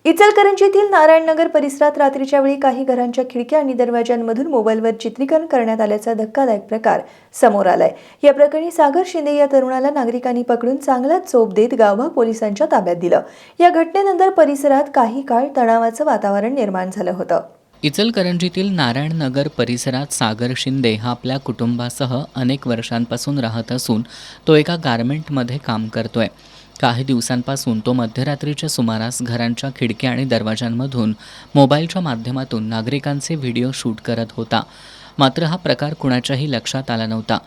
इचलकरंजीतील नारायणनगर परिसरात रात्रीच्या वेळी काही घरांच्या खिडक्या आणि दरवाजांमधून मोबाईलवर चित्रीकरण करण्यात आल्याचा धक्कादायक प्रकार समोर आलाय। या प्रकरणी सागर शिंदे या तरुणाला नागरिकांनी पकडून चांगला चोप देत गावभाग पोलिसांच्या ताब्यात दिलं। या घटनेनंतर परिसरात काही काळ तणावाचं वातावरण निर्माण झालं होतं। इचलकरंजीतील नारायणनगर परिसरात सागर शिंदे हा आपल्या कुटुंबासह अनेक वर्षांपासून राहत असून तो एका गारमेंटमध्ये काम करतोय। काही दिवसांपासून तो मध्यरात्रीच्या सुमारास घरांच्या खिडक्या आणि दरवाजांमधून मोबाईलच्या माध्यमातून नागरिकांचे व्हिडिओ शूट करत होता। मात्र हा प्रकार कुणाच्याही लक्षात आला नव्हता।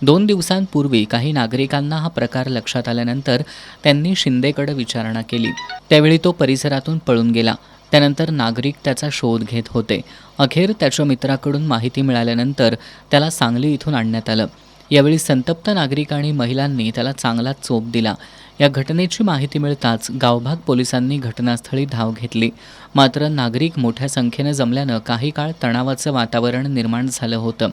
2 दिवसांपूर्वी काही नागरिकांना हा प्रकार लक्षात आल्यानंतर त्यांनी शिंदेकडे विचारणा केली। त्यावेळी तो परिसरातून पळून गेला। त्यानंतर नागरिक त्याचा शोध घेत होते। अखेर त्याच्या मित्राकडून माहिती मिळाल्यानंतर त्याला सांगली इथून आणण्यात आलं। यावेळी संतप्त नागरिक आणि महिलांनी त्याला चांगला चोप दिला। या घटनेची माहिती मिळताच गावभाग पोलिसांनी घटनास्थळी धाव घेतली। मात्र नागरिक मोठ्या संख्येने जमल्यानं काही काळ तणावाचं वातावरण निर्माण झालं होतं।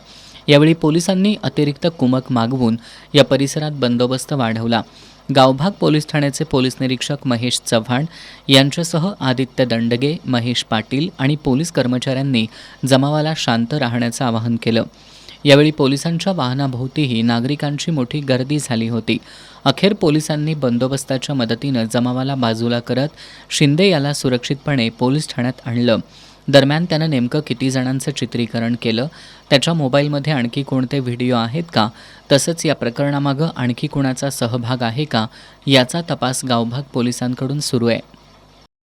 यावेळी पोलिसांनी अतिरिक्त कुमक मागवून या परिसरात बंदोबस्त वाढवला। गावभाग पोलीस ठाण्याचे पोलीस निरीक्षक महेश चव्हाण यांच्यासह आदित्य दंडगे, महेश पाटील आणि पोलीस कर्मचाऱ्यांनी जमावाला शांत राहण्याचं आवाहन केलं। यावेळी पोलिसांच्या वाहनाभोवतीही नागरिकांची मोठी गर्दी झाली होती। अखेर पोलिसांनी बंदोबस्ताच्या मदतीनं जमावाला बाजूला करत शिंदे याला सुरक्षितपणे पोलीस ठाण्यात आणलं। दरम्यान त्यानं नेमकं किती जणांचं चित्रीकरण केलं, त्याच्या मोबाईलमध्ये आणखी कोणते व्हिडिओ आहेत का, तसंच या प्रकरणामागं आणखी कोणाचा सहभाग आहे का, याचा तपास गावभाग पोलिसांकडून सुरू आहे।